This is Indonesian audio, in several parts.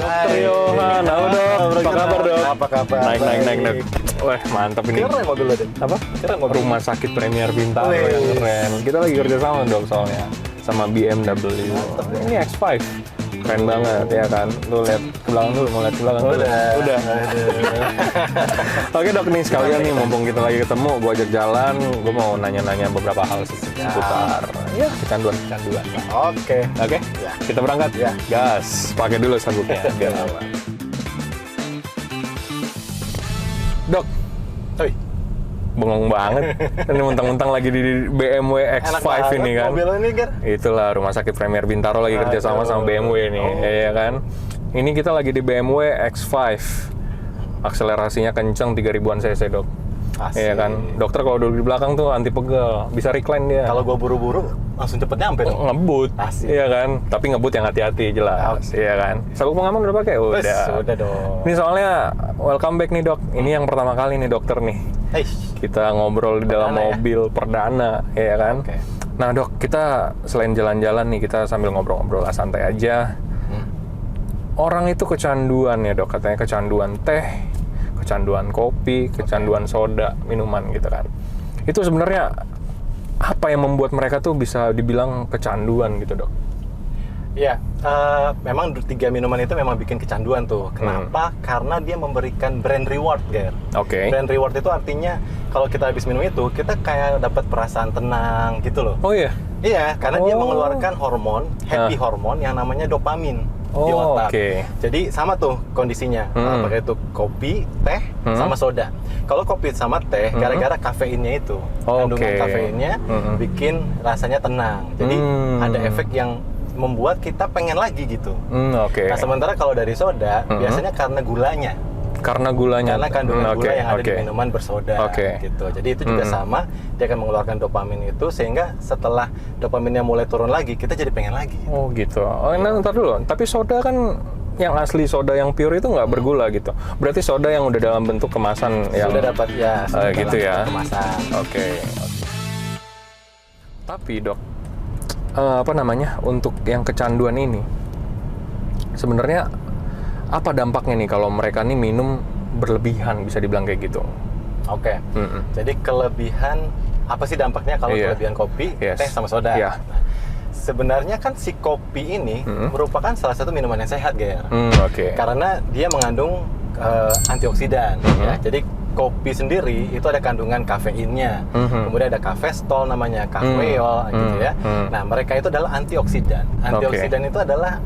Dokter Yohan, halo dok, apa kabar dok? Apa kabar? Naik. Wah mantap ini. Keren mobil lo deh. Apa? Keren mobil. Rumah sakit Premier Bintaro Wih. yang keren. Kita lagi kerja sama dok soalnya sama BMW. Ini X5. Keren banget ya kan. Lu lihat ke belakang dulu, mau lihat ke belakang dulu. Udah. Oke dok, nih sekalian nih mumpung kita lagi ketemu, gua ajak jalan, gua mau nanya-nanya beberapa hal seputar ya kecanduan. Oke. Oke? Ya. Kita berangkat? Ya. Gas. Pakai dulu sabuknya biar aman. Dok, Oi. bengong banget. Ini mentang-mentang lagi di BMW Enak X5 banget ini kan. mobil ini, Ger. Itulah Rumah Sakit Premier Bintaro lagi kerja sama BMW nih, ya kan. Ini kita lagi di BMW X5. Akselerasinya kenceng 3000-an cc, Dok. Asik. Iya kan. Dokter kalau duduk di belakang tuh anti pegel, bisa recline dia. Kalau gua buru-buru langsung cepet nyampe dong. ngebut, Asik. iya kan. Tapi ngebut yang hati-hati jelas, iya kan. Sabuk pengaman udah pakai? Udah dong. Ini soalnya welcome back nih dok. Ini yang pertama kali nih dokter nih. Hey. Kita ngobrol di dalam Perdana ya? mobil perdana, ya kan. Oke. Nah dok, kita selain jalan-jalan nih, kita sambil ngobrol-ngobrol lah, santai aja. Orang itu kecanduan ya dok, katanya kecanduan teh, kecanduan kopi, kecanduan soda, minuman gitu kan. Itu sebenarnya apa yang membuat mereka tuh bisa dibilang kecanduan gitu dok? Iya, memang 3 minuman itu memang bikin kecanduan tuh. Kenapa? Karena dia memberikan brand reward, Ger. Oke. Brand reward itu artinya kalau kita habis minum itu, kita kayak dapat perasaan tenang gitu loh. Oh iya? Iya, karena dia Oh. mengeluarkan hormon, happy hormon yang namanya dopamin di Oh, otak. oke. Jadi sama tuh kondisinya, apakah itu kopi, teh, sama soda. Kalau kopi sama teh, gara-gara kafeinnya itu, kandungan Oke. kafeinnya bikin rasanya tenang. Jadi ada efek yang membuat kita pengen lagi gitu. Oke. Nah sementara kalau dari soda, biasanya karena gulanya. Karena gulanya. Karena kandungan Oke, gula yang ada oke. di minuman bersoda, Oke. gitu. Jadi itu juga sama, dia akan mengeluarkan dopamin itu sehingga setelah dopaminnya mulai turun lagi, kita jadi pengen lagi. Oh gitu. Oh, nah, ntar dulu. Tapi soda kan yang asli soda yang pure itu nggak bergula gitu. Berarti soda yang udah dalam bentuk kemasan yang Sudah dapat ya, sudah gitu dalam ya. kemasan. Oke. Tapi dok, apa namanya untuk yang kecanduan ini sebenarnya apa dampaknya nih kalau mereka nih minum berlebihan, bisa dibilang kayak gitu? Oke. Jadi kelebihan apa sih dampaknya kalau Iya. kelebihan kopi, Yes. teh sama soda? Iya. Nah, sebenarnya kan si kopi ini merupakan salah satu minuman yang sehat, Ger. Oke. Karena dia mengandung antioksidan. Ya. Jadi kopi sendiri itu ada kandungan kafeinnya. Kemudian ada kafestol namanya, kafeol gitu ya. Nah, mereka itu adalah antioksidan. Antioksidan itu adalah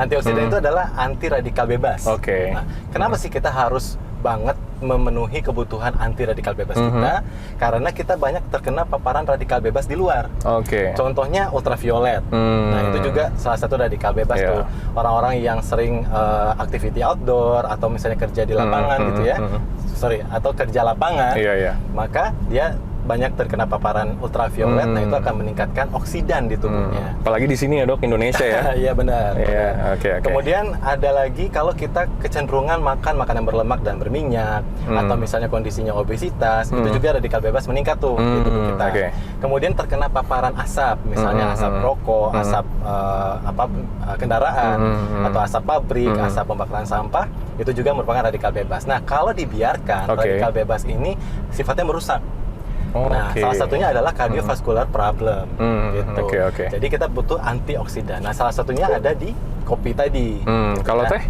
antioksidan itu adalah anti radikal bebas. Oke. Nah, kenapa sih kita harus banget memenuhi kebutuhan anti radikal bebas kita? Karena kita banyak terkena paparan radikal bebas di luar. Oke. Contohnya ultraviolet. Nah, itu juga salah satu radikal bebas Iya. tuh. Orang-orang yang sering activity outdoor atau misalnya kerja di lapangan gitu ya. Atau kerja lapangan. Iya. Maka dia banyak terkena paparan ultraviolet. Nah, itu akan meningkatkan oksidan di tubuhnya. Apalagi di sini ya dok, Indonesia ya. Iya benar. Iya. Oke. Kemudian ada lagi kalau kita kecenderungan makan makanan berlemak dan berminyak atau misalnya kondisinya obesitas, itu juga radikal bebas meningkat tuh di tubuh kita. Oke. Kemudian terkena paparan asap, misalnya asap rokok, asap kendaraan atau asap pabrik, asap pembakaran sampah, itu juga merupakan radikal bebas. Nah, kalau dibiarkan Oke. radikal bebas ini sifatnya merusak. Nah, Oke. salah satunya adalah cardiovascular problem, gitu. Oke. Jadi kita butuh antioksidan. Nah, salah satunya ada di kopi tadi. Kalau Nah, teh?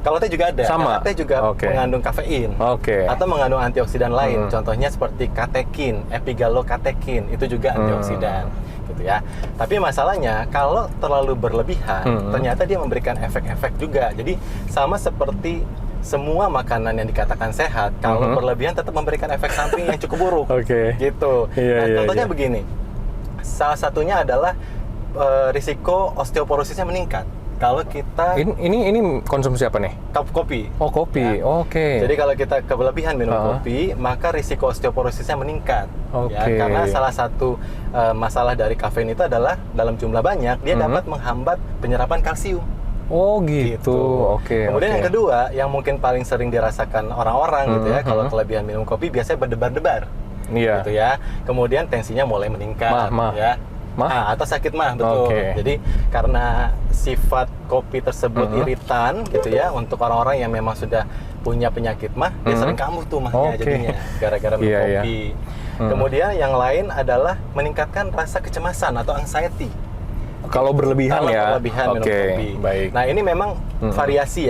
Kalau teh juga ada. Sama? Karena teh juga Oke. mengandung kafein. Oke. Atau mengandung antioksidan lain. Contohnya seperti katekin, epigalokatekin, itu juga antioksidan. Gitu ya. Tapi masalahnya kalau terlalu berlebihan, ternyata dia memberikan efek-efek juga. Jadi sama seperti semua makanan yang dikatakan sehat, kalau berlebihan tetap memberikan efek samping yang cukup buruk. Oke. Gitu. Iya, Nah, iya, contohnya iya. begini. Salah satunya adalah risiko osteoporosisnya meningkat. Kalau kita Ini konsumsi apa nih? kopi. Oh kopi. Oke. Jadi kalau kita kelebihan minum kopi, maka risiko osteoporosisnya meningkat. Oke. Ya, karena salah satu masalah dari kafein itu adalah dalam jumlah banyak dia dapat menghambat penyerapan kalsium. Oh gitu. Oke. Kemudian oke. yang kedua, yang mungkin paling sering dirasakan orang-orang gitu ya, kalau kelebihan minum kopi biasanya berdebar-debar. Iya. Gitu ya. Kemudian tensinya mulai meningkat Mah. ya. Atau sakit mah, betul. Oke. Jadi karena sifat kopi tersebut iritan gitu ya, untuk orang-orang yang memang sudah punya penyakit mah, dia sering kambuh tuh mahnya jadinya gara-gara minum kopi. Kemudian yang lain adalah meningkatkan rasa kecemasan atau anxiety. Kalau berlebihan ya. Berlebihan minum kopi. Baik. Nah, ini memang variasi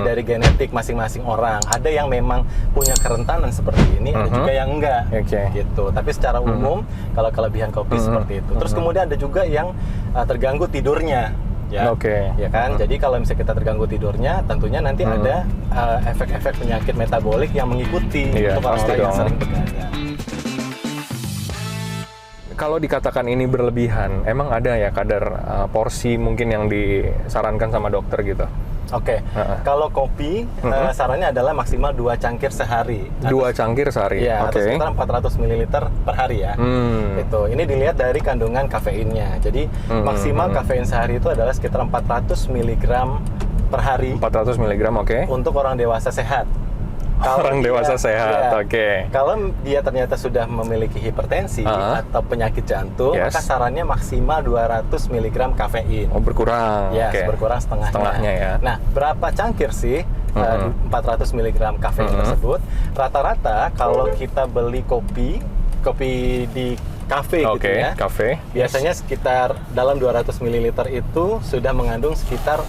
dari genetik masing-masing orang. Ada yang memang punya kerentanan seperti ini, ada juga yang enggak. Gitu. Tapi secara umum kalau kelebihan kopi seperti itu. Terus kemudian ada juga yang terganggu tidurnya. Ya, ya kan. Jadi kalau misalnya kita terganggu tidurnya, tentunya nanti ada efek-efek penyakit metabolik yang mengikuti untuk orang-orang yang sering begadang. Kalau dikatakan ini berlebihan, emang ada ya kadar porsi mungkin yang disarankan sama dokter gitu? Kalau kopi, sarannya adalah maksimal 2 cangkir sehari. 2 cangkir sehari? Iya, atau sekitar 400 ml per hari ya. Itu. Ini dilihat dari kandungan kafeinnya. Jadi maksimal kafein sehari itu adalah sekitar 400 mg per hari. 400 mg, untuk orang dewasa sehat. Orang dewasa sehat, Kalau dia ternyata sudah memiliki hipertensi atau penyakit jantung, maka sarannya maksimal 200 mg kafein. Berkurang. Ya, berkurang setengahnya ya. Nah, berapa cangkir sih 400 mg kafein tersebut? Rata-rata kalau kita beli kopi di kafe gitu ya. Biasanya sekitar dalam 200 ml itu sudah mengandung sekitar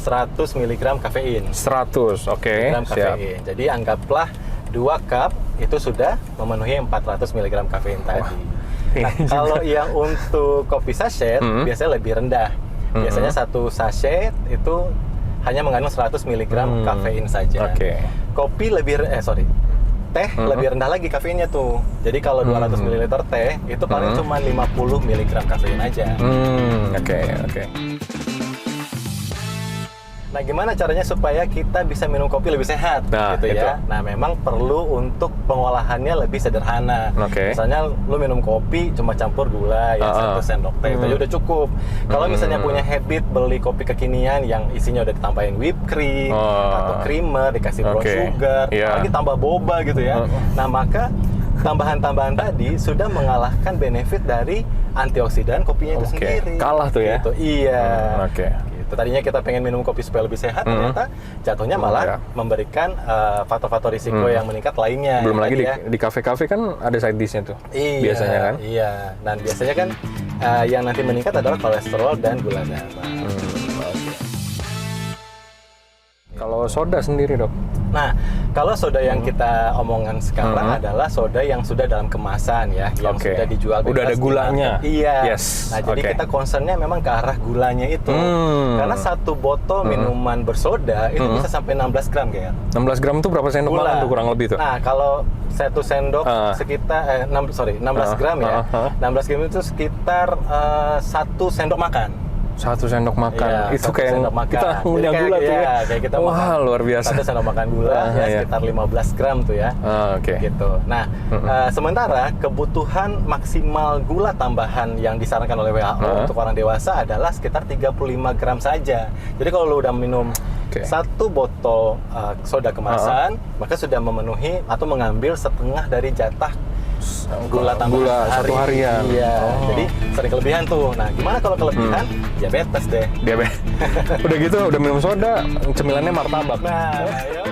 100 mg kafein. 100, mg kafein. Jadi anggaplah 2 cup itu sudah memenuhi 400 mg kafein tadi. Nah, kalau yang untuk kopi sachet biasanya lebih rendah. Biasanya 1 sachet itu hanya mengandung 100 mg kafein saja. Kopi teh lebih rendah lagi kafeinnya tuh. Jadi kalau 200 ml teh itu paling cuma 50 mg kafein aja. Nah, gimana caranya supaya kita bisa minum kopi lebih sehat, gitu ya? Nah, memang perlu untuk pengolahannya lebih sederhana. Misalnya, lu minum kopi cuma campur gula, 1 sendok teh, itu aja udah cukup. Kalau misalnya punya habit beli kopi kekinian yang isinya udah ditambahin whipped cream, atau creamer, dikasih brown sugar, apalagi tambah boba gitu ya. Nah, maka tambahan-tambahan tadi sudah mengalahkan benefit dari antioksidan kopinya itu sendiri. Kalah tuh ya? Gitu. Iya. Tadinya kita pengen minum kopi supaya lebih sehat, ternyata jatuhnya malah memberikan faktor-faktor risiko yang meningkat lainnya. Belum lagi di kafe-kafe kan ada side dish-nya tuh, biasanya kan? Iya, dan biasanya kan yang nanti meningkat adalah kolesterol dan gula darah. Kalau soda sendiri, Dok? Nah, kalau soda yang kita omongan sekarang adalah soda yang sudah dalam kemasan ya, yang sudah dijual bebas. Udah ada gulanya. Iya. Nah, jadi kita concernnya memang ke arah gulanya itu. Karena 1 botol minuman bersoda itu bisa sampai 16 gram, Ger. 16 gram itu berapa sendok makan tuh kurang lebih tuh? Nah, kalau 1 sendok sekitar 16 gram ya. 16 gram itu sekitar 1 sendok makan. 1 sendok makan, ya, itu kayak kita punya gula tuh ya. Kayak kita makan, luar biasa. 1 sendok makan gula sekitar 15 gram tuh ya. Gitu. Nah, sementara kebutuhan maksimal gula tambahan yang disarankan oleh WHO untuk orang dewasa adalah sekitar 35 gram saja. Jadi kalau lu udah minum 1 botol soda kemasan, maka sudah memenuhi atau mengambil setengah dari jatah gula tambahan satu harian. Jadi sering kelebihan tuh. Nah, gimana kalau kelebihan? Diabetes deh. Udah gitu, udah minum soda, cemilannya martabak. Nah, ya.